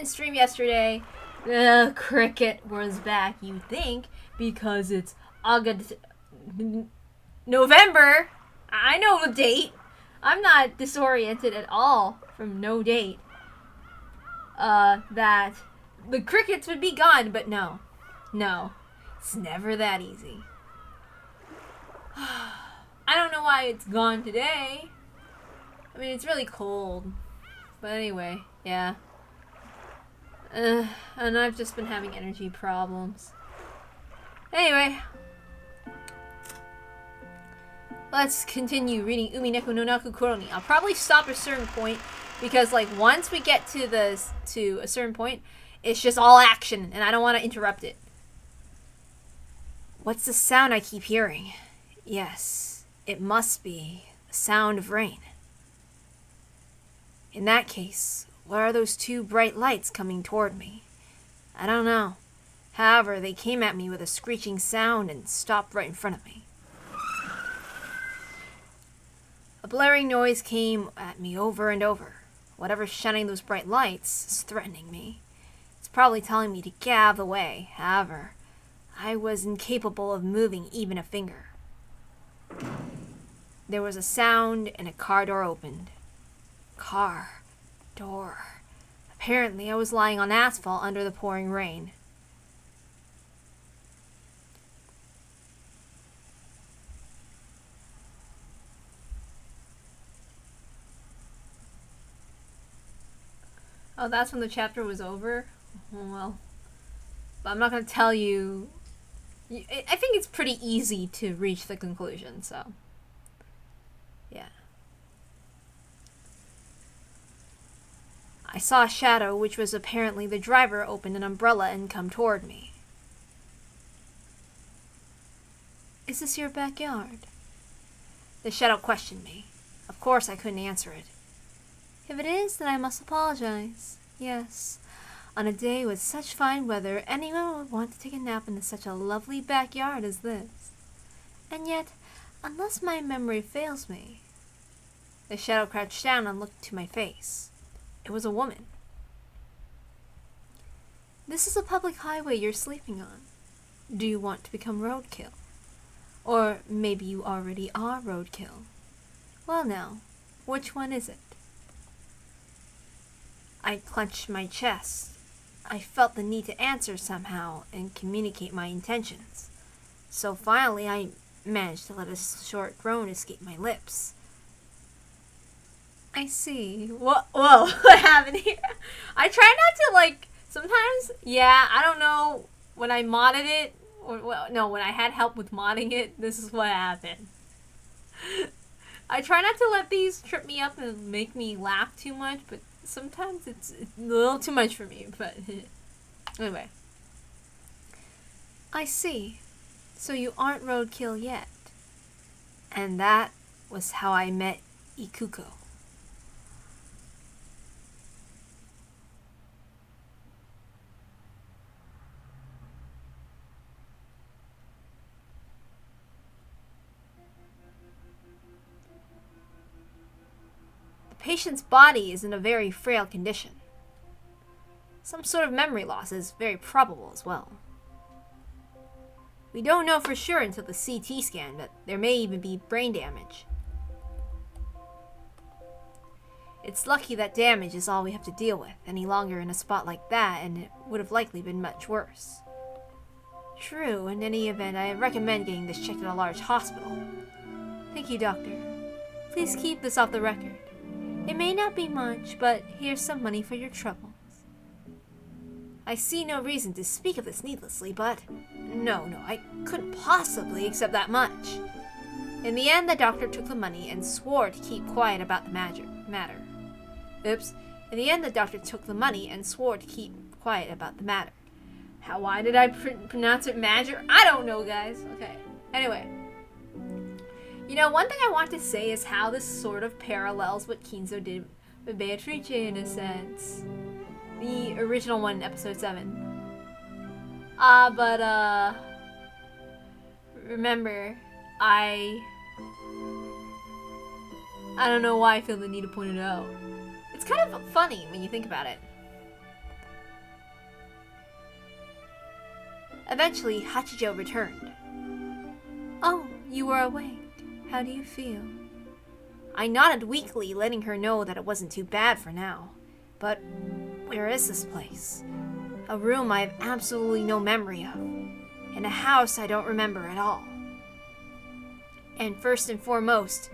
didn't stream yesterday. The cricket was back, you think, because it's August... November. I know the date. I'm not disoriented at all from no date. That the crickets would be gone, but no. No. It's never that easy. I don't know why it's gone today. I mean, it's really cold. But anyway, yeah. And I've just been having energy problems. Anyway. Let's continue reading Umineko no Naku Koro ni. I'll probably stop at a certain point because, like, once we get to a certain point, it's just all action, and I don't want to interrupt it. What's the sound I keep hearing? Yes, it must be the sound of rain. In that case, what are those two bright lights coming toward me? I don't know. However, they came at me with a screeching sound and stopped right in front of me. A blaring noise came at me over and over. Whatever's shining those bright lights is threatening me. It's probably telling me to get out of the way. However, I was incapable of moving even a finger. There was a sound and a car door opened. Car door. Apparently, I was lying on asphalt under the pouring rain. Oh, that's when the chapter was over? Well, but I'm not going to tell you. I think it's pretty easy to reach the conclusion, so. Yeah. I saw a shadow, which was apparently the driver, open an umbrella and come toward me. Is this your backyard? The shadow questioned me. Of course I couldn't answer it. If it is, then I must apologize. Yes, on a day with such fine weather, anyone would want to take a nap in such a lovely backyard as this. And yet, unless my memory fails me... The shadow crouched down and looked to my face. It was a woman. This is a public highway you're sleeping on. Do you want to become roadkill? Or maybe you already are roadkill. Well now, which one is it? I clenched my chest. I felt the need to answer somehow and communicate my intentions. So finally I managed to let a short groan escape my lips. I see. Whoa, what happened here? I try not to, like, sometimes, yeah, I don't know, when I modded it, or, well, no, when I had help with modding it, this is what happened. I try not to let these trip me up and make me laugh too much, but sometimes it's a little too much for me, but anyway. I see. So you aren't roadkill yet. And that was how I met IKUKO. The patient's body is in a very frail condition. Some sort of memory loss is very probable as well. We don't know for sure until the CT scan, but there may even be brain damage. It's lucky that damage is all we have to deal with any longer in a spot like that, and it would have likely been much worse. True, in any event, I recommend getting this checked at a large hospital. Thank you, doctor. Please keep this off the record. It may not be much, but here's some money for your troubles. I see no reason to speak of this needlessly, but no, I couldn't possibly accept that much. In the end, the doctor took the money and swore to keep quiet about the matter. Oops. In the end, the doctor took the money and swore to keep quiet about the matter. Why did I pronounce it Major? I don't know, guys. Okay. Anyway. You know, one thing I want to say is how this sort of parallels what Kinzo did with Beatrice in a sense. The original one in episode 7. But remember, I don't know why I feel the need to point it out. It's kind of funny when you think about it. Eventually, Hachijo returned. Oh, you were awake. How do you feel? I nodded weakly, letting her know that it wasn't too bad for now. But where is this place? A room I have absolutely no memory of, and a house I don't remember at all. And first and foremost,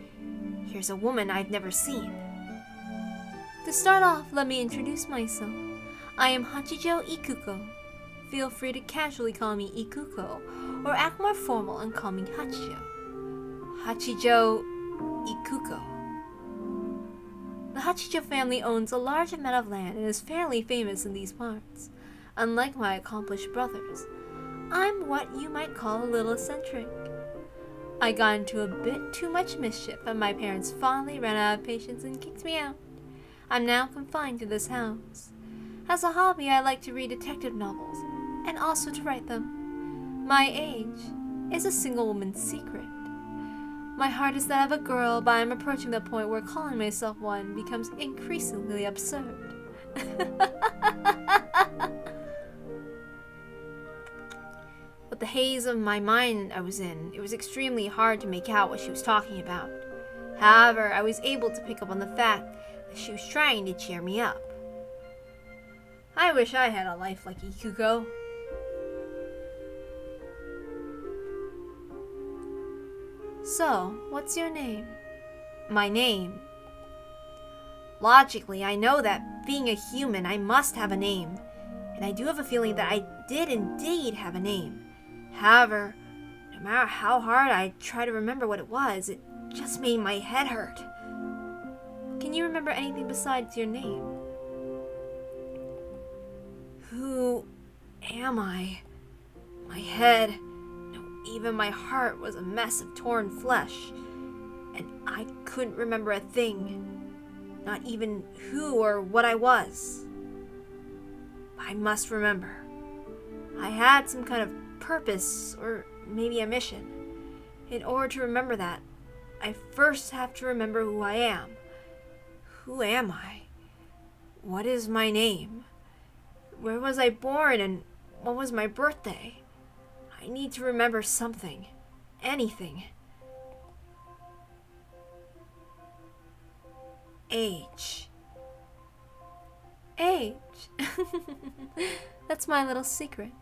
here's a woman I've never seen. To start off, let me introduce myself. I am Hachijo IKUKO. Feel free to casually call me IKUKO, or act more formal and call me Hachijo. Hachijo IKUKO. The Hachijo family owns a large amount of land and is fairly famous in these parts. Unlike my accomplished brothers, I'm what you might call a little eccentric. I got into a bit too much mischief and my parents finally ran out of patience and kicked me out. I'm now confined to this house. As a hobby, I like to read detective novels and also to write them. My age is a single woman's secret. My heart is that of a girl, but I'm approaching the point where calling myself one becomes increasingly absurd. With the haze of my mind I was in, it was extremely hard to make out what she was talking about. However, I was able to pick up on the fact that she was trying to cheer me up. I wish I had a life like IKUKO. So, what's your name? My name? Logically, I know that being a human, I must have a name. And I do have a feeling that I did indeed have a name. However, no matter how hard I try to remember what it was, it just made my head hurt. Can you remember anything besides your name? Who am I? My head, no, even my heart was a mess of torn flesh, and I couldn't remember a thing, not even who or what I was. I must remember. I had some kind of purpose, or maybe a mission. In order to remember that, I first have to remember who I am. Who am I? What is my name? Where was I born and what was my birthday? I need to remember something. Anything. Age. Age? That's my little secret.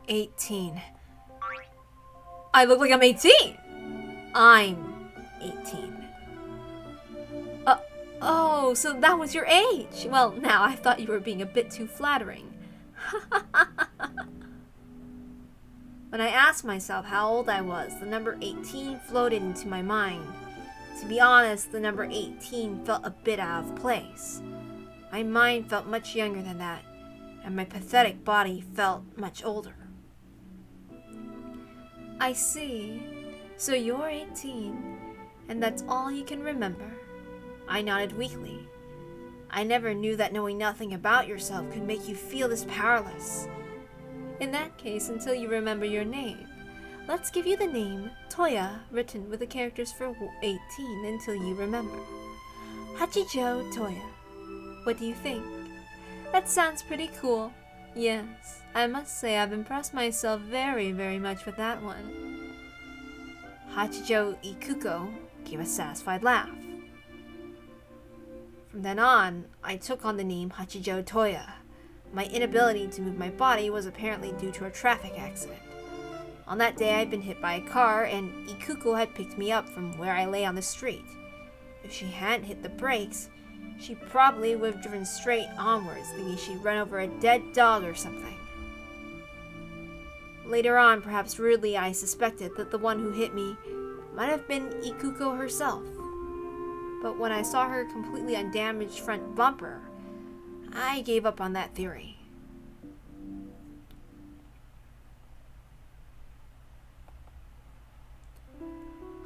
18. I look like I'm 18! I'm 18. Oh, so that was your age. Well, now I thought you were being a bit too flattering. When I asked myself how old I was, the number 18 floated into my mind. To be honest, the number 18 felt a bit out of place. My mind felt much younger than that, and my pathetic body felt much older. I see. So you're 18, and that's all you can remember. I nodded weakly. I never knew that knowing nothing about yourself could make you feel this powerless. In that case, until you remember your name, let's give you the name Toya written with the characters for 18 until you remember. Hachijo Toya. What do you think? That sounds pretty cool. Yes, I must say I've impressed myself very, very much with that one. Hachijo IKUKO gave a satisfied laugh. From then on, I took on the name Hachijo Toya. My inability to move my body was apparently due to a traffic accident. On that day, I'd been hit by a car, and IKUKO had picked me up from where I lay on the street. If she hadn't hit the brakes, she probably would have driven straight onwards, thinking she'd run over a dead dog or something. Later on, perhaps rudely, I suspected that the one who hit me might have been IKUKO herself. But when I saw her completely undamaged front bumper, I gave up on that theory.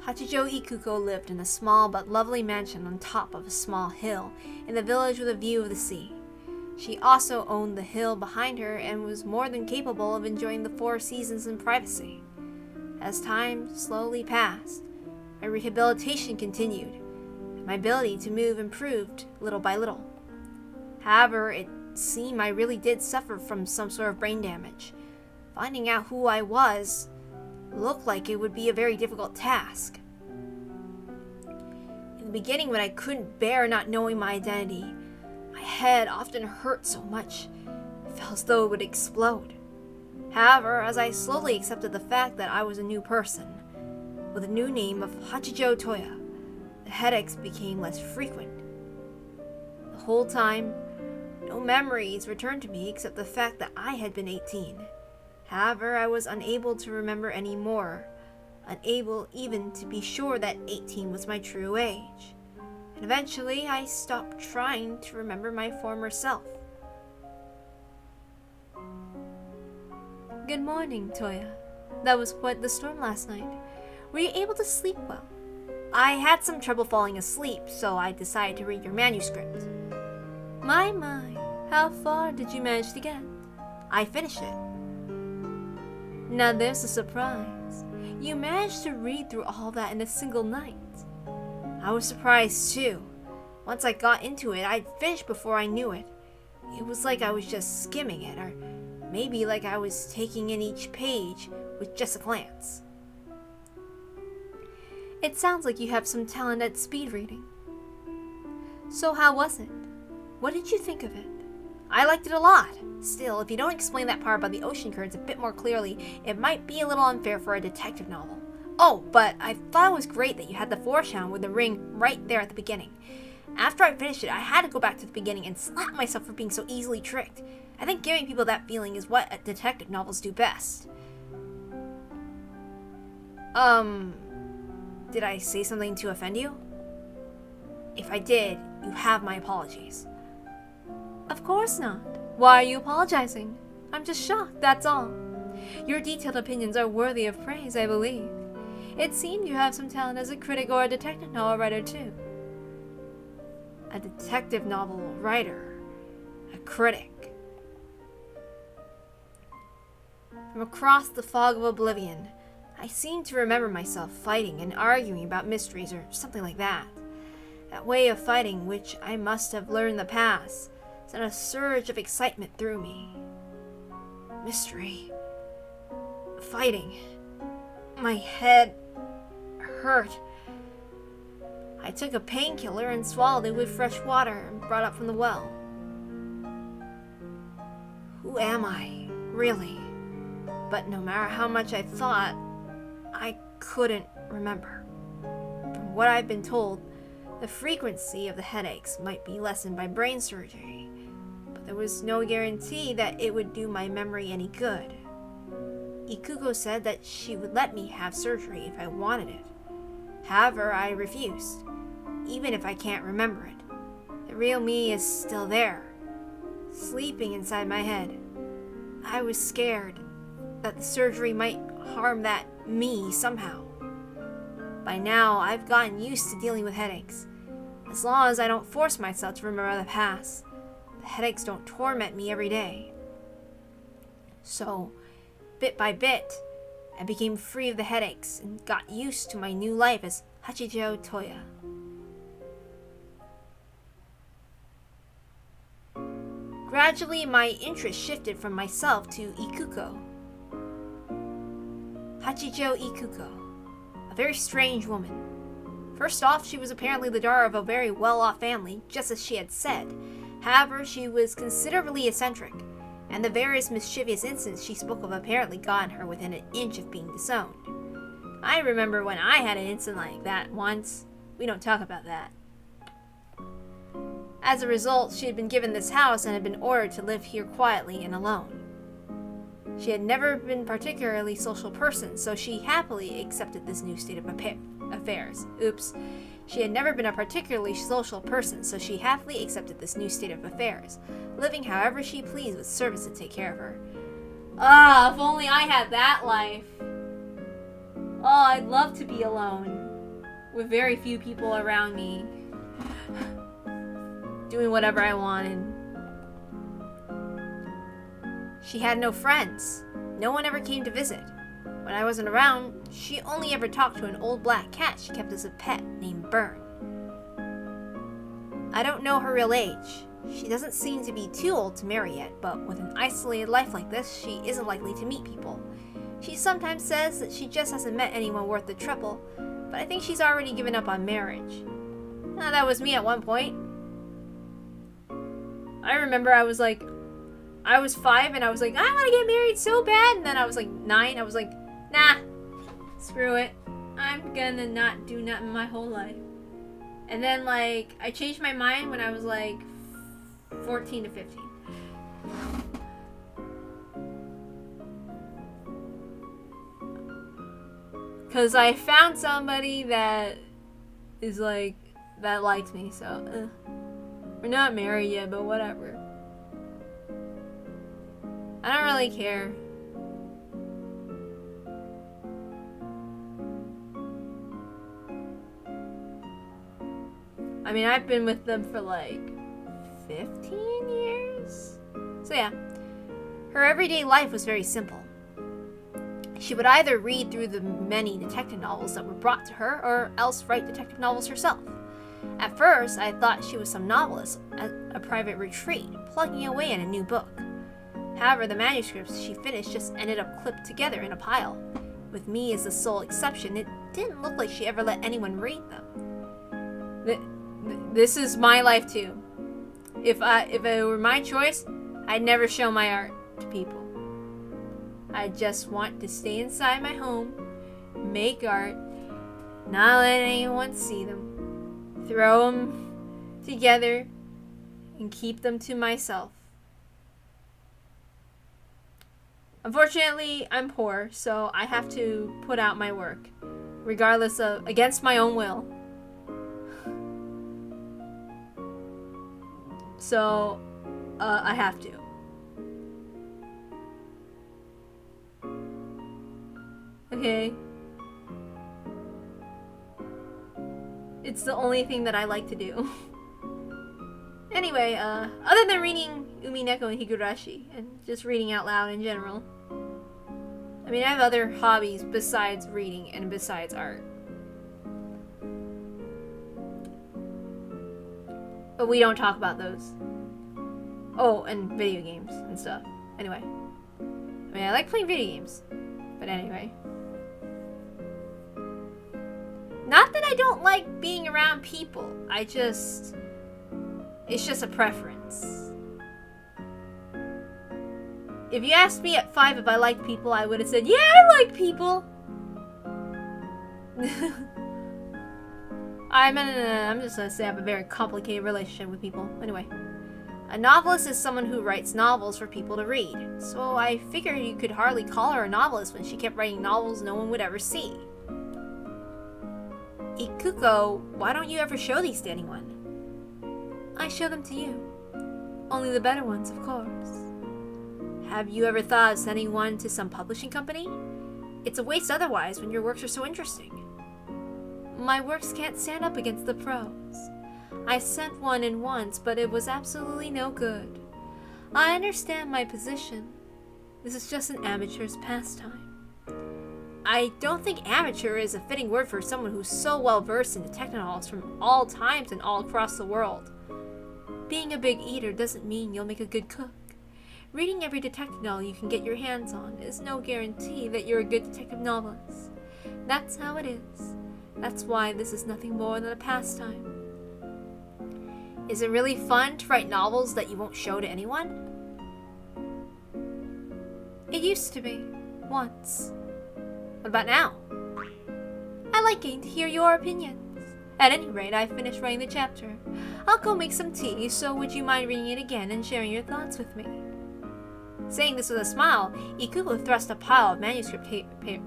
Hachijo IKUKO lived in a small but lovely mansion on top of a small hill in the village with a view of the sea. She also owned the hill behind her and was more than capable of enjoying the 4 seasons in privacy. As time slowly passed, my rehabilitation continued, and my ability to move improved little by little. However, it seemed I really did suffer from some sort of brain damage. Finding out who I was looked like it would be a very difficult task. In the beginning, when I couldn't bear not knowing my identity, my head often hurt so much it felt as though it would explode. However, as I slowly accepted the fact that I was a new person, with a new name of Hachijo Toya, the headaches became less frequent. The whole time, no memories returned to me except the fact that I had been 18. However, I was unable to remember any more, unable even to be sure that 18 was my true age. And eventually, I stopped trying to remember my former self. Good morning, Toya. That was quite the storm last night. Were you able to sleep well? I had some trouble falling asleep, so I decided to read your manuscript. My, how far did you manage to get? I finished it. Now there's a surprise. You managed to read through all that in a single night. I was surprised too. Once I got into it, I'd finished before I knew it. It was like I was just skimming it, or maybe like I was taking in each page with just a glance. It sounds like you have some talent at speed reading. So how was it? What did you think of it? I liked it a lot. Still, if you don't explain that part about the ocean currents a bit more clearly, it might be a little unfair for a detective novel. Oh, but I thought it was great that you had the foreshadow with the ring right there at the beginning. After I finished it, I had to go back to the beginning and slap myself for being so easily tricked. I think giving people that feeling is what detective novels do best. Did I say something to offend you? If I did, you have my apologies. Of course not. Why are you apologizing? I'm just shocked, that's all. Your detailed opinions are worthy of praise, I believe. It seemed you have some talent as a critic or a detective novel writer, too. A detective novel writer. A critic. From across the fog of oblivion, I seemed to remember myself fighting and arguing about mysteries or something like that. That way of fighting, which I must have learned in the past, sent a surge of excitement through me. Mystery. Fighting. My head hurt. I took a painkiller and swallowed it with fresh water and brought up from the well. Who am I, really? But no matter how much I thought, I couldn't remember. From what I've been told, the frequency of the headaches might be lessened by brain surgery, but there was no guarantee that it would do my memory any good. IKUKO said that she would let me have surgery if I wanted it. However, I refused, even if I can't remember it. The real me is still there, sleeping inside my head. I was scared that the surgery might harm that me somehow. By now, I've gotten used to dealing with headaches. As long as I don't force myself to remember the past, the headaches don't torment me every day. So, bit by bit, I became free of the headaches and got used to my new life as Hachijo Toya. Gradually, my interest shifted from myself to IKUKO. Hachijo IKUKO, a very strange woman. First off, she was apparently the daughter of a very well-off family, just as she had said. However, she was considerably eccentric, and the various mischievous incidents she spoke of apparently gotten her within an inch of being disowned. I remember when I had an incident like that once. We don't talk about that. As a result, she had been given this house and had been ordered to live here quietly and alone. She had never been a particularly social person, so she happily accepted this new state of affairs. She had never been a particularly social person, so she happily accepted this new state of affairs, living however she pleased with servants to take care of her. Ah, if only I had that life. Oh, I'd love to be alone, with very few people around me, doing whatever I wanted. She had no friends. No one ever came to visit. When I wasn't around, she only ever talked to an old black cat she kept as a pet named Burn. I don't know her real age. She doesn't seem to be too old to marry yet, but with an isolated life like this, she isn't likely to meet people. She sometimes says that she just hasn't met anyone worth the trouble, but I think she's already given up on marriage. That was me at one point. I remember I was 5 and I was like, I want to get married so bad, and then I was like 9, I was like, nah, screw it. I'm gonna not do nothing my whole life. And then like, I changed my mind when I was like 14 to 15. Cause I found somebody that is like, that likes me, so we're not married yet, but whatever. I don't really care. I mean, I've been with them for like 15 years? So yeah, her everyday life was very simple. She would either read through the many detective novels that were brought to her, or else write detective novels herself. At first, I thought she was some novelist at a private retreat, plugging away in a new book. However, the manuscripts she finished just ended up clipped together in a pile. With me as the sole exception, it didn't look like she ever let anyone read them. This is my life too. If it were my choice, I'd never show my art to people. I just want to stay inside my home, make art, not let anyone see them, throw them together, and keep them to myself. Unfortunately, I'm poor, so I have to put out my work, regardless of, against my own will. So, I have to. Okay. It's the only thing that I like to do. Anyway, other than reading Umineko and Higurashi, and just reading out loud in general, I mean, I have other hobbies besides reading and besides art. But we don't talk about those. Oh, and video games and stuff. Anyway. I mean, I like playing video games. But anyway. Not that I don't like being around people. It's just a preference. If you asked me at 5 if I liked people, I would have said, yeah, I like people. I'm just gonna say I have a very complicated relationship with people. Anyway. A novelist is someone who writes novels for people to read. So I figured you could hardly call her a novelist when she kept writing novels no one would ever see. IKUKO, why don't you ever show these to anyone? I show them to you. Only the better ones, of course. Have you ever thought of sending one to some publishing company? It's a waste otherwise when your works are so interesting. My works can't stand up against the pros. I sent one in once, but it was absolutely no good. I understand my position. This is just an amateur's pastime. I don't think amateur is a fitting word for someone who's so well versed in detective novels from all times and all across the world. Being a big eater doesn't mean you'll make a good cook. Reading every detective novel you can get your hands on is no guarantee that you're a good detective novelist. That's how it is. That's why this is nothing more than a pastime. Is it really fun to write novels that you won't show to anyone? It used to be. Once. What about now? I like getting to hear your opinions. At any rate, I've finished writing the chapter. I'll go make some tea, so would you mind reading it again and sharing your thoughts with me? Saying this with a smile, IKUKO thrust a pile of manuscript paper.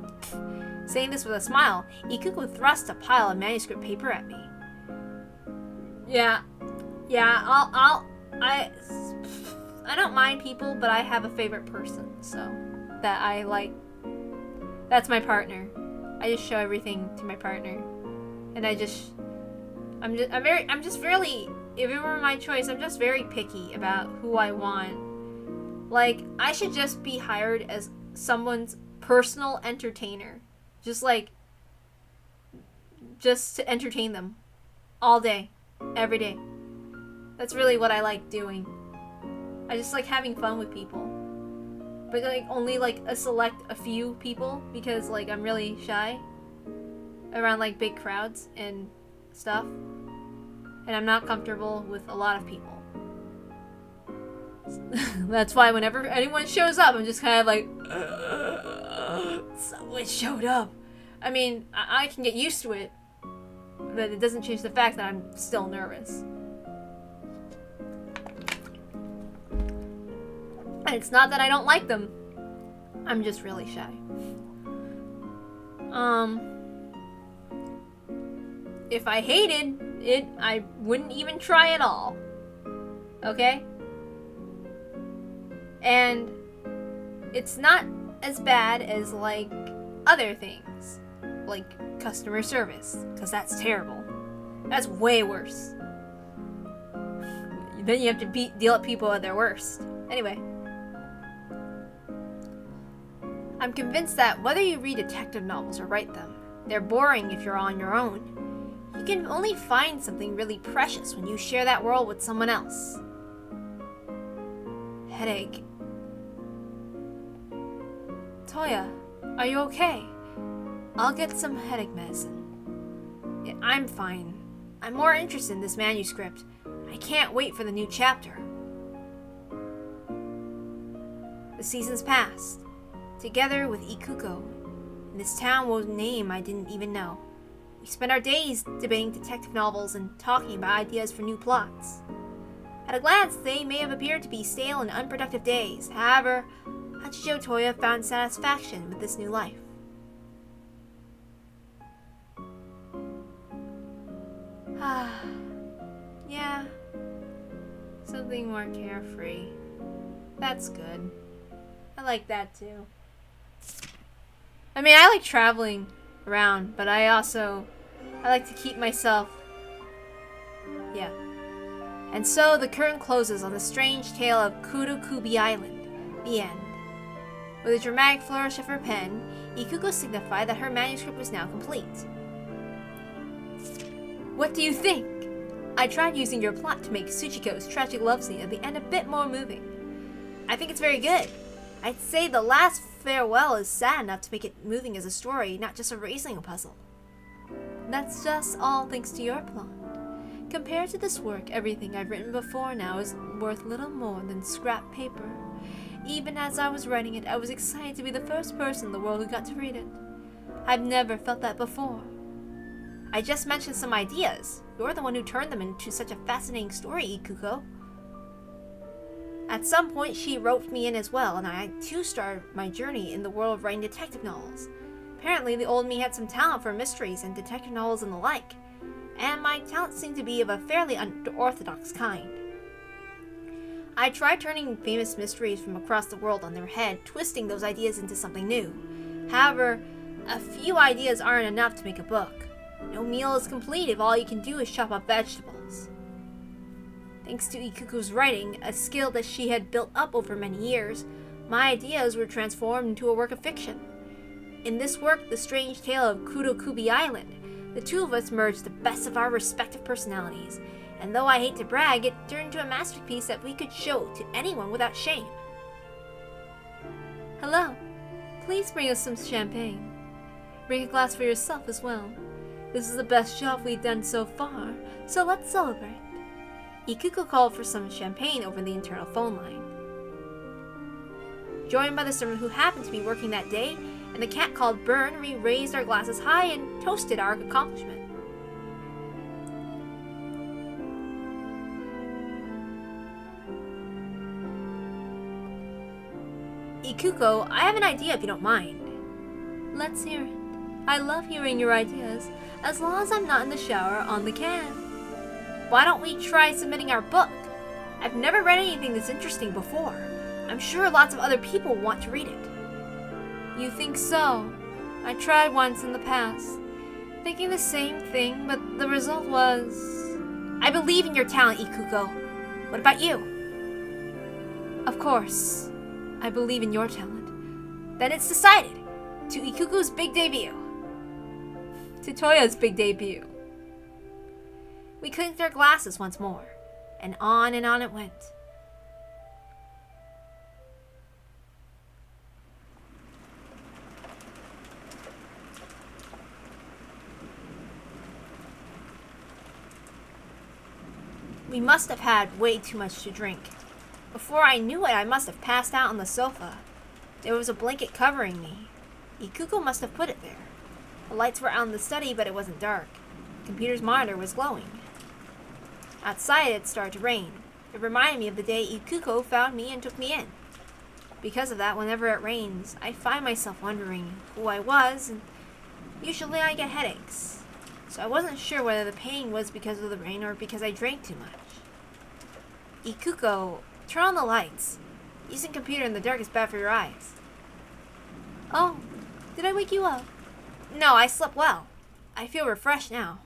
Saying this with a smile, IKUKO thrust a pile of manuscript paper at me. Yeah, I don't mind people, but I have a favorite person, so that I like. That's my partner. I just show everything to my partner, and I'm just really. If it were my choice, I'm just very picky about who I want. Like, I should just be hired as someone's personal entertainer, just to entertain them, all day, every day. That's really what I like doing. I just like having fun with people. But like only like a few people because like I'm really shy around like big crowds and stuff. And I'm not comfortable with a lot of people. That's why whenever anyone shows up, I'm just kind of like, someone showed up. I mean, I can get used to it, but it doesn't change the fact that I'm still nervous. And it's not that I don't like them. I'm just really shy. If I hated it, I wouldn't even try at all. Okay? And it's not as bad as like other things, like customer service, because that's terrible. That's way worse. Then you have to deal with people at their worst. Anyway. I'm convinced that whether you read detective novels or write them, they're boring if you're on your own. You can only find something really precious when you share that world with someone else. Headache. Toya, are you okay? I'll get some headache medicine. Yeah, I'm fine. I'm more interested in this manuscript. I can't wait for the new chapter. The seasons passed, together with IKUKO, in this town whose name I didn't even know. We spent our days debating detective novels and talking about ideas for new plots. At a glance, they may have appeared to be stale and unproductive days. However, Hachijo Toya found satisfaction with this new life. Yeah, something more carefree. That's good. I like that too. I mean, I like traveling around, but I like to keep myself. Yeah. And so the curtain closes on the strange tale of Kurukubi Island. The end. With a dramatic flourish of her pen, IKUKO signified that her manuscript was now complete. What do you think? I tried using your plot to make Tsuchiko's tragic love scene at the end a bit more moving. I think it's very good. I'd say the last farewell is sad enough to make it moving as a story, not just a racing puzzle. That's just all thanks to your plot. Compared to this work, everything I've written before now is worth little more than scrap paper. Even as I was writing it, I was excited to be the first person in the world who got to read it. I've never felt that before. I just mentioned some ideas. You're the one who turned them into such a fascinating story, IKUKO. At some point, she roped me in as well, and I too started my journey in the world of writing detective novels. Apparently, the old me had some talent for mysteries and detective novels and the like, and my talent seemed to be of a fairly unorthodox kind. I tried turning famous mysteries from across the world on their head, twisting those ideas into something new. However, a few ideas aren't enough to make a book. No meal is complete if all you can do is chop up vegetables. Thanks to IKUKO's writing, a skill that she had built up over many years, my ideas were transformed into a work of fiction. In this work, The Strange Tale of Kurukubi Island, the two of us merged the best of our respective personalities, and though I hate to brag, it turned into a masterpiece that we could show to anyone without shame. Hello. Please bring us some champagne. Bring a glass for yourself as well. This is the best job we've done so far, so let's celebrate. IKUKO called for some champagne over the internal phone line. Joined by the servant who happened to be working that day, and the cat called Burn, we raised our glasses high and toasted our accomplishment. IKUKO, I have an idea if you don't mind. Let's hear it. I love hearing your ideas, as long as I'm not in the shower on the can. Why don't we try submitting our book? I've never read anything this interesting before. I'm sure lots of other people want to read it. You think so? I tried once in the past, thinking the same thing, but the result was... I believe in your talent, IKUKO. What about you? Of course, I believe in your talent. Then it's decided. To IKUKO's big debut. To Toya's big debut. We clinked our glasses once more, and on it went. We must have had way too much to drink. Before I knew it, I must have passed out on the sofa. There was a blanket covering me. IKUKO must have put it there. The lights were out in the study, but it wasn't dark. The computer's monitor was glowing. Outside, it started to rain. It reminded me of the day IKUKO found me and took me in. Because of that, whenever it rains, I find myself wondering who I was, and usually I get headaches. So I wasn't sure whether the pain was because of the rain or because I drank too much. IKUKO, turn on the lights. Using computer in the dark is bad for your eyes. Oh, did I wake you up? No, I slept well. I feel refreshed now.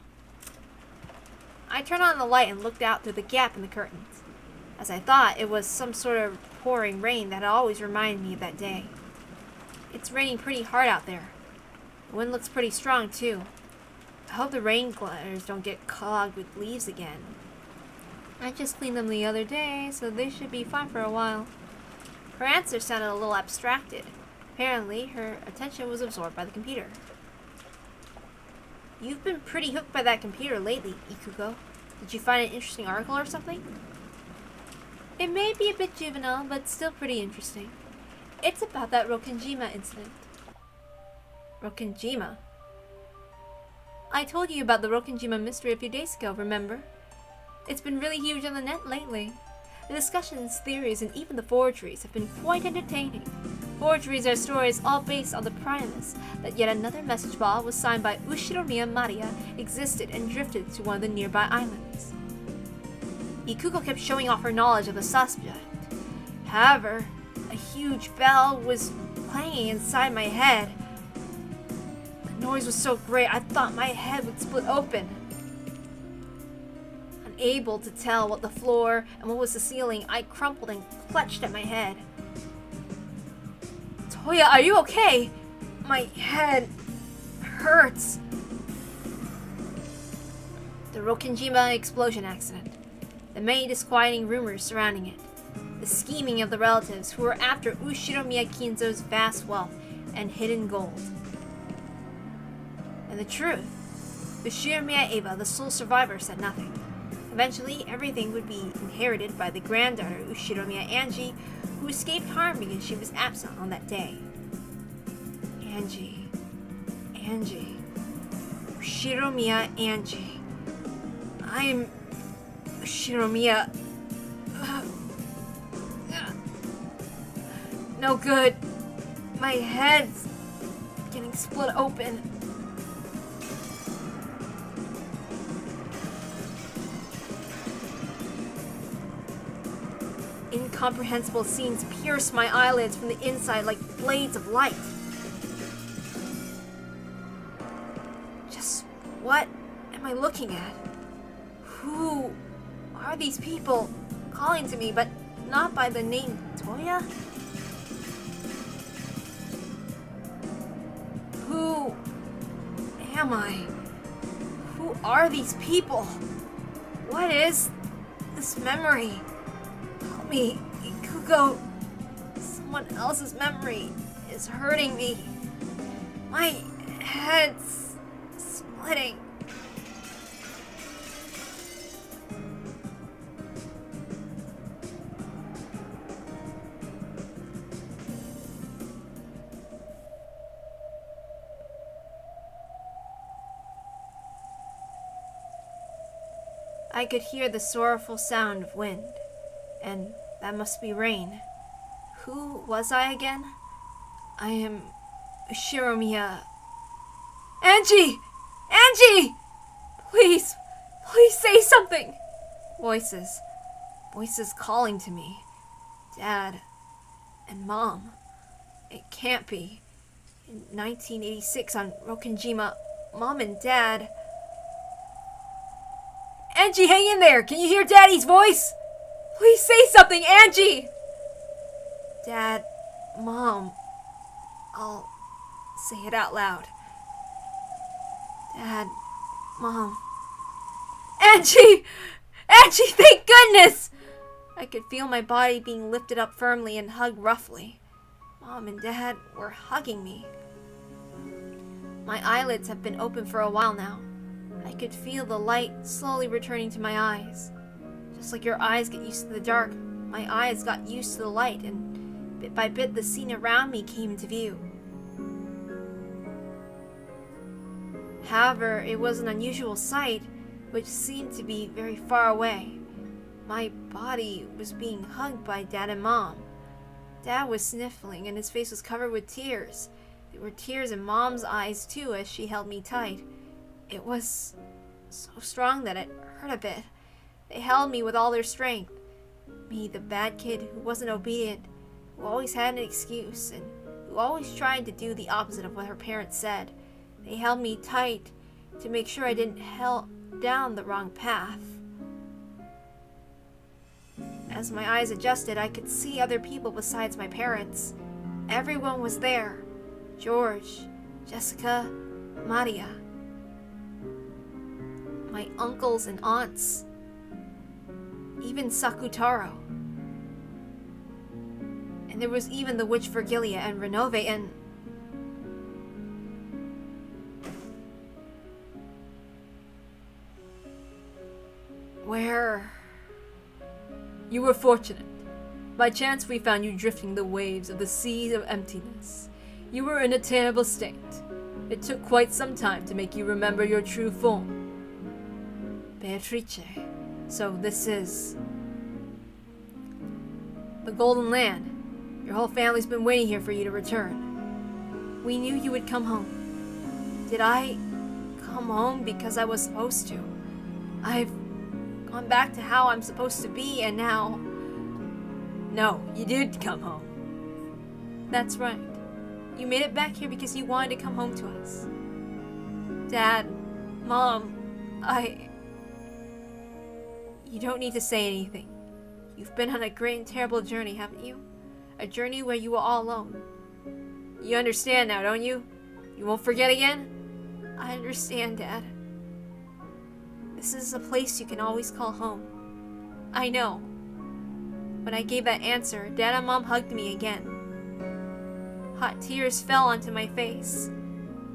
I turned on the light and looked out through the gap in the curtains. As I thought, it was some sort of pouring rain that had always reminded me of that day. It's raining pretty hard out there. The wind looks pretty strong, too. I hope the rain gutters don't get clogged with leaves again. I just cleaned them the other day, so they should be fine for a while. Her answer sounded a little abstracted. Apparently, her attention was absorbed by the computer. You've been pretty hooked by that computer lately, IKUKO. Did you find an interesting article or something? It may be a bit juvenile, but still pretty interesting. It's about that Rokkenjima incident. Rokkenjima? I told you about the Rokkenjima mystery a few days ago, remember? It's been really huge on the net lately. The discussions, theories, and even the forgeries have been quite entertaining. Forgeries are stories all based on the premise that yet another message ball was signed by Ushiromiya Maria existed and drifted to one of the nearby islands. IKUKO kept showing off her knowledge of the subject. However, a huge bell was clanging inside my head. The noise was so great I thought my head would split open. Unable to tell what the floor and what was the ceiling, I crumpled and clutched at my head. Toya, are you okay? My head hurts. The Rokkenjima explosion accident. The many disquieting rumors surrounding it. The scheming of the relatives who were after Ushiromiya Kinzo's vast wealth and hidden gold. And the truth. Ushiromiya Eva, the sole survivor, said nothing. Eventually, everything would be inherited by the granddaughter Ushiromiya Angie, who escaped harm because she was absent on that day. Angie. Ushiromiya Angie. I'm Ushiromiya. No good. My head's getting split open. Incomprehensible scenes pierce my eyelids from the inside like blades of light. Just what am I looking at? Who are these people calling to me, but not by the name Toya? Who am I? Who are these people? What is this memory? Help me, IKUKO. Someone else's memory is hurting me. My head's splitting. I could hear the sorrowful sound of wind, and that must be rain. Who was I again? I am Ushiromiya. Angie! Angie! Please say something! Voices calling to me. Dad and Mom. It can't be. In 1986 on Rokkenjima, Mom and Dad... Angie, hang in there! Can you hear Daddy's voice? Please say something, Angie! Dad, Mom. I'll say it out loud. Dad, Mom. Angie! Angie, thank goodness! I could feel my body being lifted up firmly and hugged roughly. Mom and Dad were hugging me. My eyelids have been open for a while now. I could feel the light slowly returning to my eyes. Just like your eyes get used to the dark, my eyes got used to the light, and bit by bit the scene around me came into view. However, it was an unusual sight, which seemed to be very far away. My body was being hugged by Dad and Mom. Dad was sniffling, and his face was covered with tears. There were tears in Mom's eyes too as she held me tight. It was so strong that it hurt a bit. They held me with all their strength. Me, the bad kid who wasn't obedient, who always had an excuse, and who always tried to do the opposite of what her parents said. They held me tight to make sure I didn't head down the wrong path. As my eyes adjusted, I could see other people besides my parents. Everyone was there. George, Jessica, Maria. My uncles and aunts. Even Sakutaro. And there was even the witch Virgilia and Renove and... Where... You were fortunate. By chance we found you drifting the waves of the seas of emptiness. You were in a terrible state. It took quite some time to make you remember your true form. Beatrice. So this is... the Golden Land. Your whole family's been waiting here for you to return. We knew you would come home. Did I come home because I was supposed to? I've gone back to how I'm supposed to be, and now... No, you did come home. That's right. You made it back here because you wanted to come home to us. Dad, Mom, You don't need to say anything. You've been on a great and terrible journey, haven't you? A journey where you were all alone. You understand now, don't you? You won't forget again? I understand, Dad. This is a place you can always call home. I know. When I gave that answer, Dad and Mom hugged me again. Hot tears fell onto my face.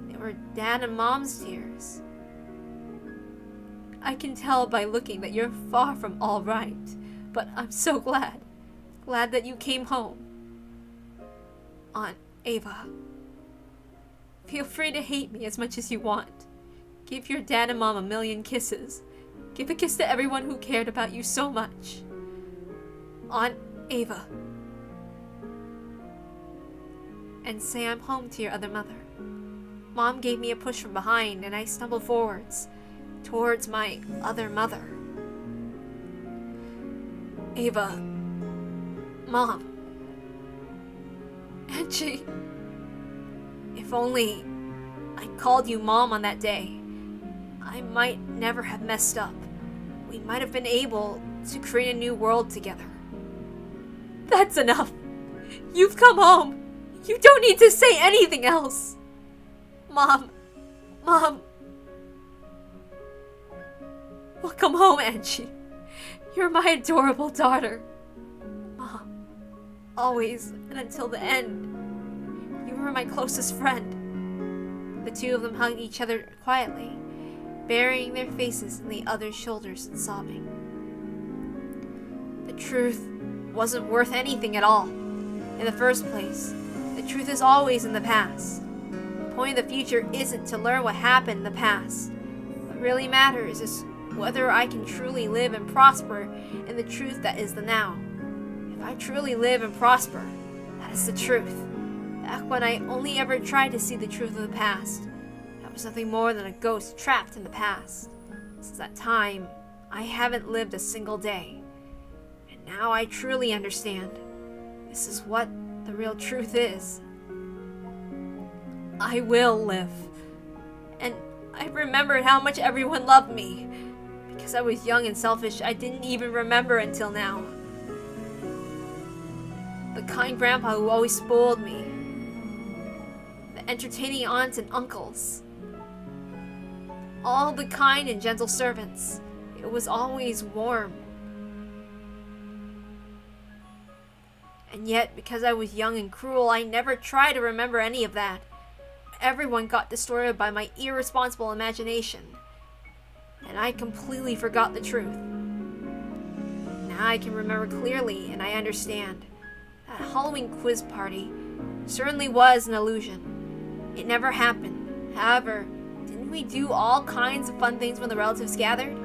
They were Dad and Mom's tears. I can tell by looking that you're far from all right, but I'm so glad. Glad that you came home. Aunt Ava. Feel free to hate me as much as you want. Give your Dad and Mom a million kisses. Give a kiss to everyone who cared about you so much. Aunt Ava. And say I'm home to your other mother. Mom gave me a push from behind and I stumbled forwards, towards my other mother. Ava. Mom. Angie. If only I called you Mom on that day, I might never have messed up. We might have been able to create a new world together. That's enough. You've come home. You don't need to say anything else. Mom. Welcome home, Angie. You're my adorable daughter. Mom. Always and until the end. You were my closest friend. The two of them hugged each other quietly, burying their faces in the other's shoulders and sobbing. The truth wasn't worth anything at all. In the first place, the truth is always in the past. The point of the future isn't to learn what happened in the past. What really matters is whether I can truly live and prosper in the truth that is the now. If I truly live and prosper, that is the truth. Back when I only ever tried to see the truth of the past, I was nothing more than a ghost trapped in the past. Since that time, I haven't lived a single day. And now I truly understand. This is what the real truth is. I will live. And I remembered how much everyone loved me. Because I was young and selfish, I didn't even remember until now. The kind grandpa who always spoiled me. The entertaining aunts and uncles. All the kind and gentle servants. It was always warm. And yet, because I was young and cruel, I never tried to remember any of that. Everyone got distorted by my irresponsible imagination. And I completely forgot the truth. Now I can remember clearly, and I understand. That Halloween quiz party certainly was an illusion. It never happened. However, didn't we do all kinds of fun things when the relatives gathered?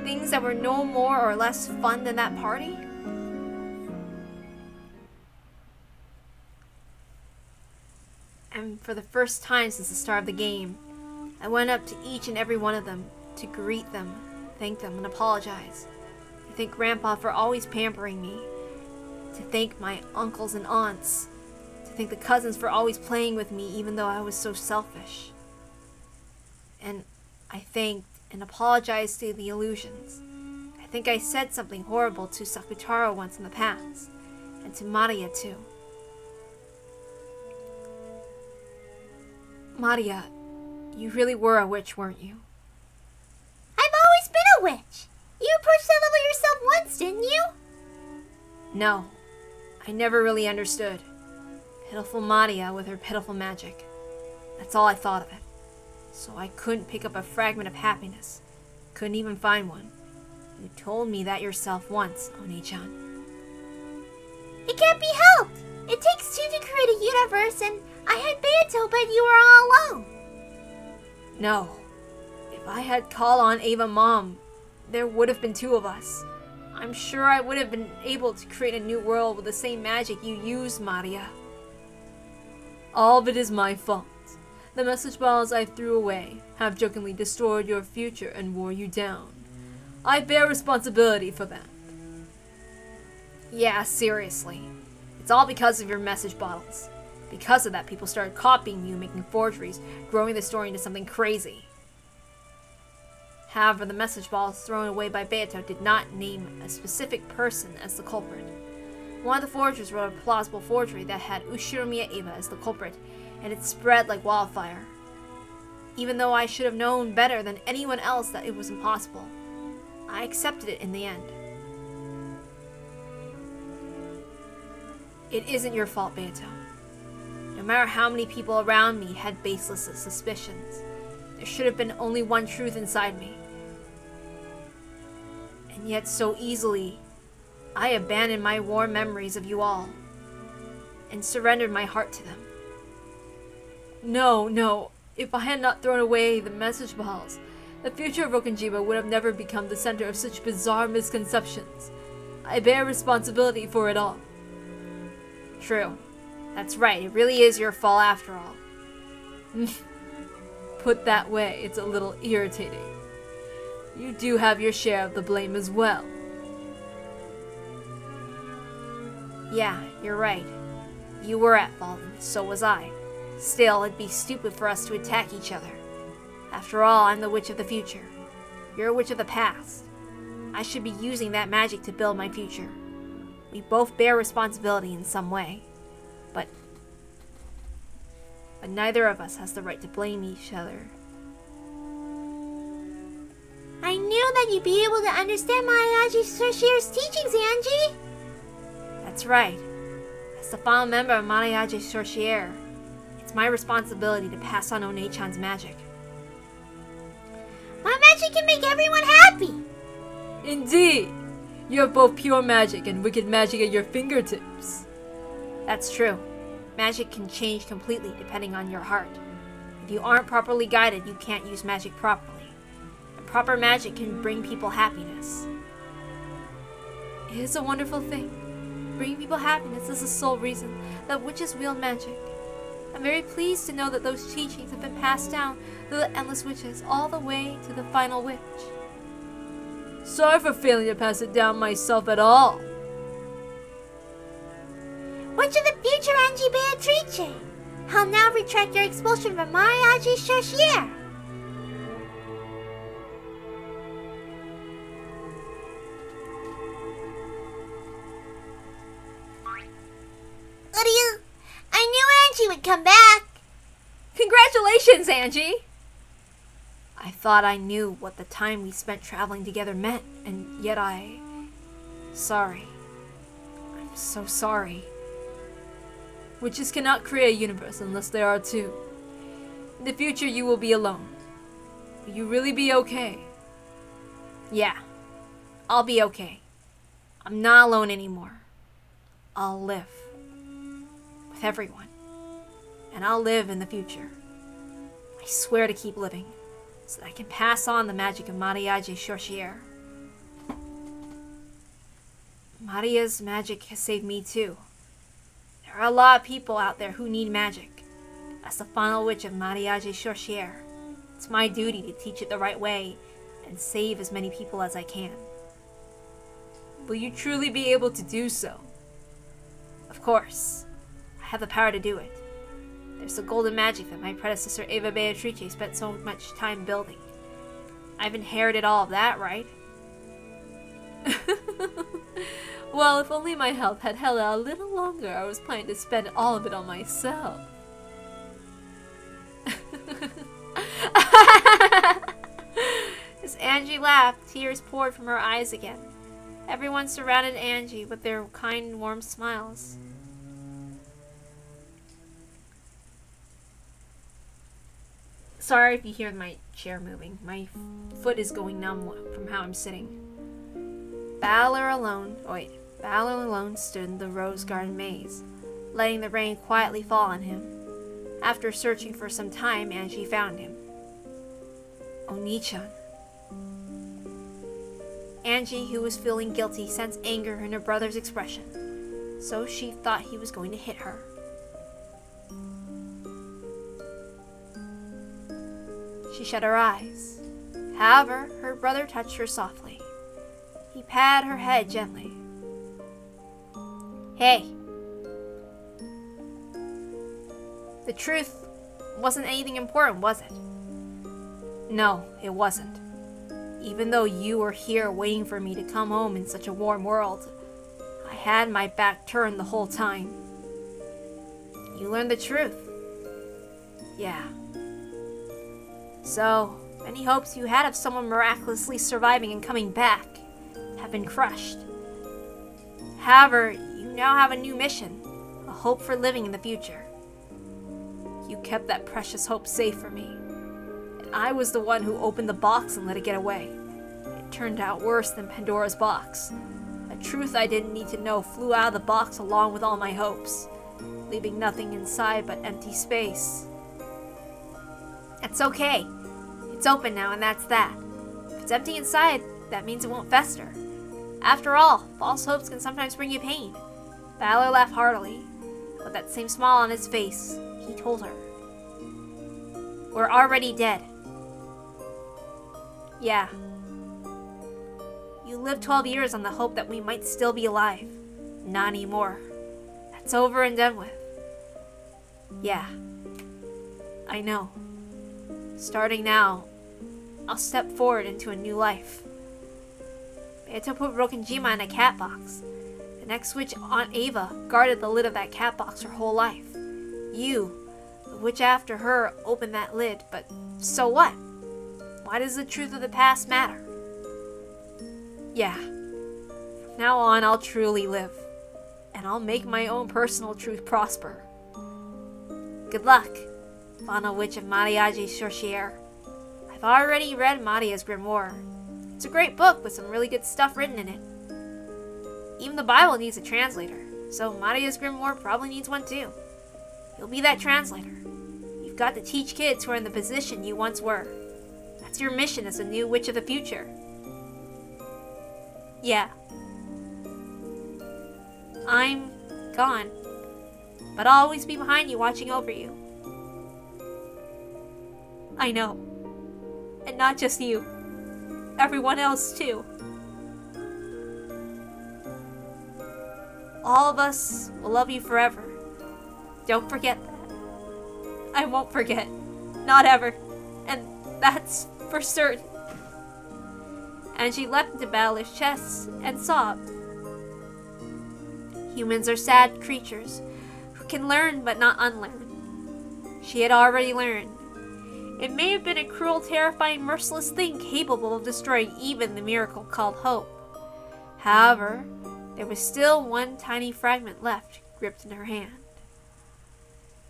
Things that were no more or less fun than that party? And for the first time since the start of the game, I went up to each and every one of them to greet them, thank them, and apologize. To thank Grandpa for always pampering me. To thank my uncles and aunts. To thank the cousins for always playing with me even though I was so selfish. And I thanked and apologized to the illusions. I think I said something horrible to Sakutaro once in the past. And to Maria too. Maria, you really were a witch, weren't you? I've always been a witch. You approached that level yourself once, didn't you? No, I never really understood. Pitiful Maria with her pitiful magic. That's all I thought of it. So I couldn't pick up a fragment of happiness. Couldn't even find one. You told me that yourself once, Oni-chan. It can't be helped. It takes two to create a universe, and I had Beato, but you were all alone. No. If I had called on Ava Mom, there would have been two of us. I'm sure I would have been able to create a new world with the same magic you use, Maria. All of it is my fault. The message balls I threw away have jokingly destroyed your future and wore you down. I bear responsibility for that. Yeah, seriously. It's all because of your message bottles. Because of that, people started copying you, making forgeries, growing the story into something crazy. However, the message balls thrown away by Beato did not name a specific person as the culprit. One of the forgers wrote a plausible forgery that had Ushiromiya Eva as the culprit, and it spread like wildfire. Even though I should have known better than anyone else that it was impossible, I accepted it in the end. It isn't your fault, Beato. No matter how many people around me had baseless suspicions, there should have been only one truth inside me. And yet so easily, I abandoned my warm memories of you all, and surrendered my heart to them. No. If I had not thrown away the message balls, the future of Okanjiba would have never become the center of such bizarre misconceptions. I bear responsibility for it all. True. That's right, it really is your fault after all. Put that way, it's a little irritating. You do have your share of the blame as well. Yeah, you're right. You were at fault, and so was I. Still, it'd be stupid for us to attack each other. After all, I'm the witch of the future. You're a witch of the past. I should be using that magic to build my future. We both bear responsibility in some way. But neither of us has the right to blame each other. I knew that you'd be able to understand Mayaji Sorcier's teachings, Angie. That's right. As the final member of Mariage Sorcier, it's my responsibility to pass on One-chan's magic. My magic can make everyone happy. Indeed! You have both pure magic and wicked magic at your fingertips. That's true. Magic can change completely depending on your heart. If you aren't properly guided, you can't use magic properly. And proper magic can bring people happiness. It is a wonderful thing. Bringing people happiness is the sole reason that witches wield magic. I'm very pleased to know that those teachings have been passed down through the endless witches all the way to the final witch. Sorry for failing to pass it down myself at all. Witch of the future, Angie Beatrice. I'll now retract your expulsion from Mariage Sorcier. I knew Angie would come back. Congratulations, Angie! I thought I knew what the time we spent traveling together meant, and yet Sorry. I'm so sorry. Witches cannot create a universe unless there are two. In the future, you will be alone. Will you really be okay? Yeah, I'll be okay. I'm not alone anymore. I'll live. With everyone. And I'll live in the future. I swear to keep living, so that I can pass on the magic of Mariage Sorcière. Maria's magic has saved me too. There are a lot of people out there who need magic. As the final witch of Mariage Sorcière, it's my duty to teach it the right way and save as many people as I can. Will you truly be able to do so? Of course. I have the power to do it. There's the golden magic that my predecessor Eva Beatrice spent so much time building. I've inherited all of that, right? Well, if only my health had held out a little longer, I was planning to spend all of it on myself. As Angie laughed, tears poured from her eyes again. Everyone surrounded Angie with their kind, warm smiles. Sorry if you hear my chair moving. My foot is going numb from how I'm sitting. Balor alone stood in the rose garden maze, letting the rain quietly fall on him. After searching for some time, Angie found him. Oni-chan. Angie, who was feeling guilty, sensed anger in her brother's expression, so she thought he was going to hit her. She shut her eyes. However, her brother touched her softly. He patted her head gently. Hey. The truth wasn't anything important, was it? No, it wasn't. Even though you were here waiting for me to come home in such a warm world, I had my back turned the whole time. You learned the truth. Yeah. So, any hopes you had of someone miraculously surviving and coming back have been crushed. However, you now have a new mission, a hope for living in the future. You kept that precious hope safe for me, and I was the one who opened the box and let it get away. It turned out worse than Pandora's box. A truth I didn't need to know flew out of the box along with all my hopes, leaving nothing inside but empty space. It's okay. It's open now, and that's that. If it's empty inside, that means it won't fester. After all, false hopes can sometimes bring you pain. Balor laughed heartily. With that same smile on his face, he told her, We're already dead. Yeah. You lived 12 years on the hope that we might still be alive. Not anymore. That's over and done with. Yeah. I know. Starting now, I'll step forward into a new life. Beto put Rokenjima in a cat box. The next witch, Aunt Ava, guarded the lid of that cat box her whole life. You, the witch after her, opened that lid, but so what? Why does the truth of the past matter? Yeah. From now on, I'll truly live. And I'll make my own personal truth prosper. Good luck, final witch of Mariage Sorcière. I've already read Maria's grimoire. It's a great book with some really good stuff written in it. Even the Bible needs a translator, so Maria's grimoire probably needs one too. You'll be that translator. You've got to teach kids who are in the position you once were. That's your mission as a new witch of the future. Yeah. I'm gone, but I'll always be behind you watching over you. I know. And not just you. Everyone else too. All of us will love you forever. Don't forget that. I won't forget. Not ever. And that's for certain. And she leapt into Balor's chest and sobbed. Humans are sad creatures who can learn but not unlearn. She had already learned. It may have been a cruel, terrifying, merciless thing capable of destroying even the miracle called hope. However, there was still one tiny fragment left, gripped in her hand.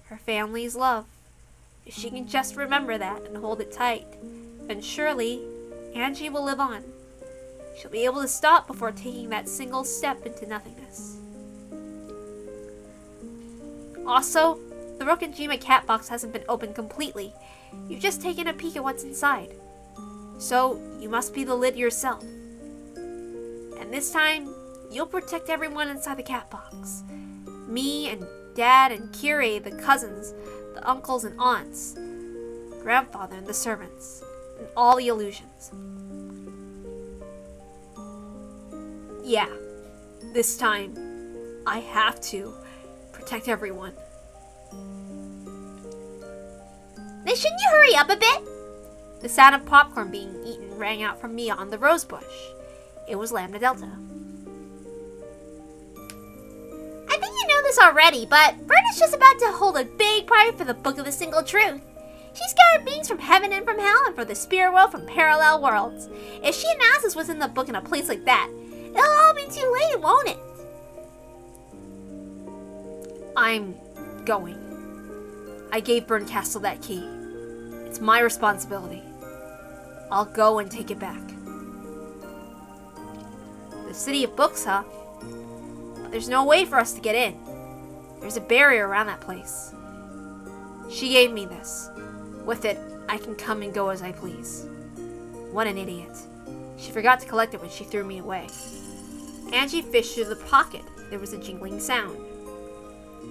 Her family's love. If she can just remember that and hold it tight, then surely Angie will live on. She'll be able to stop before taking that single step into nothingness. Also, the Rokonjima cat box hasn't been opened completely. You've just taken a peek at what's inside. So, you must be the lid yourself. And this time, you'll protect everyone inside the cat box. Me and Dad and Kiri, the cousins, the uncles and aunts, grandfather and the servants, and all the illusions. Yeah, this time, I have to protect everyone. Then shouldn't you hurry up a bit? The sound of popcorn being eaten rang out from Mia on the rose bush. It was Lambda Delta. I think you know this already, but Verna's just about to hold a big party for the Book of the Single Truth. She's gathered beings from heaven and from hell and for the spirit world from parallel worlds. If she announces what's in the book in a place like that, it'll all be too late, won't it? I'm going. I gave Burncastle that key. It's my responsibility. I'll go and take it back. The City of Books, huh? But there's no way for us to get in. There's a barrier around that place. She gave me this. With it, I can come and go as I please. What an idiot. She forgot to collect it when she threw me away. Angie fished through the pocket. There was a jingling sound.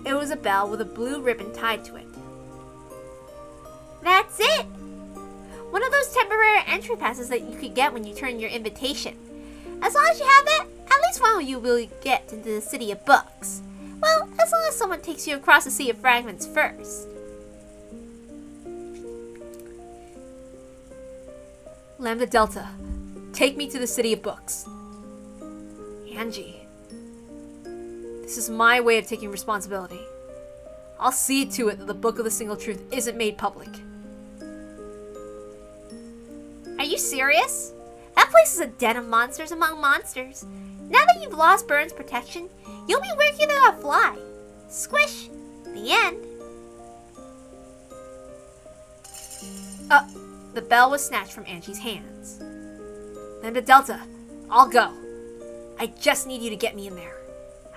It was a bell with a blue ribbon tied to it. That's it! One of those temporary entry passes that you could get when you turn your invitation. As long as you have that, at least one of you will get into the City of Books. Well, as long as someone takes you across the Sea of Fragments first. Lambda Delta, take me to the City of Books. Angie, this is my way of taking responsibility. I'll see to it that the Book of the Single Truth isn't made public. Are you serious? That place is a den of monsters among monsters. Now that you've lost Burn's protection, you'll be weaker than a fly. Squish. The end. The bell was snatched from Angie's hands. Lambda Delta, I'll go. I just need you to get me in there.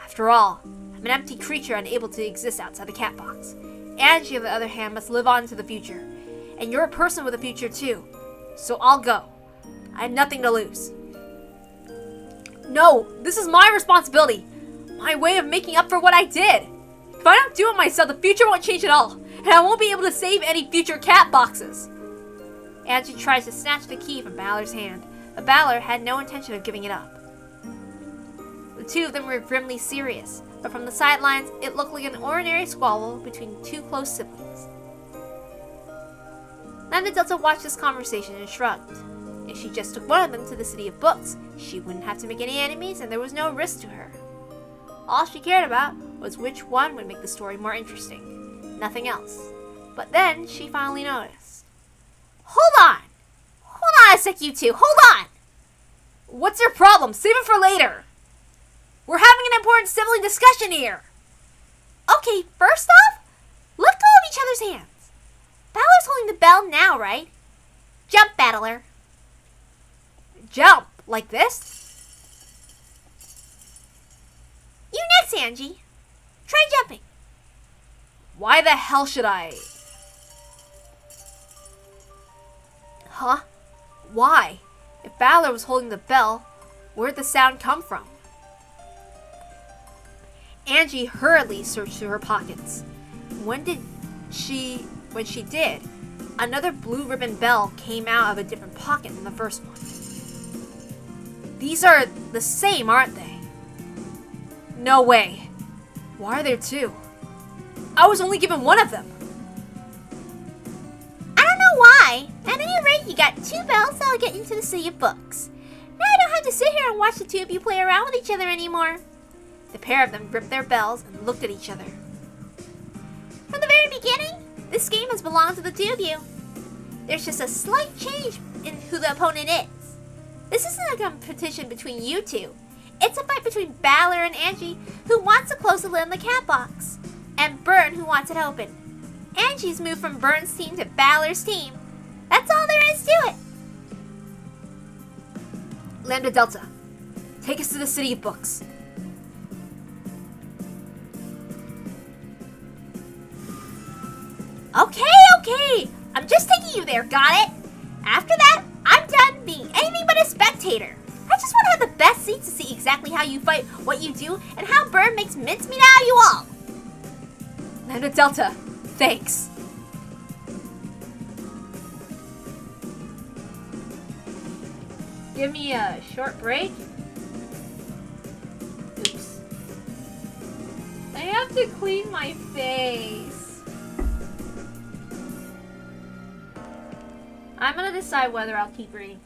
After all, I'm an empty creature unable to exist outside the cat box. Angie, on the other hand, must live on into the future. And you're a person with a future too. So I'll go. I have nothing to lose. No, this is my responsibility. My way of making up for what I did. If I don't do it myself, the future won't change at all. And I won't be able to save any future cat boxes. Angie tries to snatch the key from Balor's hand, but Balor had no intention of giving it up. The two of them were grimly serious, but from the sidelines, it looked like an ordinary squabble between two close siblings. Lambda Delta watched this conversation and shrugged. If she just took one of them to the City of Books, she wouldn't have to make any enemies and there was no risk to her. All she cared about was which one would make the story more interesting. Nothing else. But then she finally noticed. Hold on! Hold on a sec, you two. Hold on! What's your problem? Save it for later. We're having an important sibling discussion here. Okay, first off, let go of each other's hands. Balor's holding the bell now, right? Jump, Battler. Jump? Like this? You next, Angie. Try jumping. Why the hell should I? Huh? Why? If Balor was holding the bell, where'd the sound come from? Angie hurriedly searched through her pockets. When she did, another blue ribbon bell came out of a different pocket than the first one. These are the same, aren't they? No way. Why are there two? I was only given one of them. I don't know why. At any rate, you got two bells that'll get into the City of Books. Now I don't have to sit here and watch the two of you play around with each other anymore. The pair of them gripped their bells and looked at each other. From the very beginning, this game has belonged to the two of you. There's just a slight change in who the opponent is. This isn't a competition between you two. It's a fight between Balor and Angie, who wants to close the lid on the cat box, and Burn, who wants it open. Angie's moved from Burn's team to Balor's team. That's all there is to it. Lambda Delta, take us to the City of Books. Okay. I'm just taking you there, got it? After that, I'm done being anything but a spectator. I just want to have the best seats to see exactly how you fight, what you do, and how Burn makes mincemeat out of you all. Lambda Delta, thanks. Give me a short break. Oops. I have to clean my face. I'm gonna decide whether I'll keep reading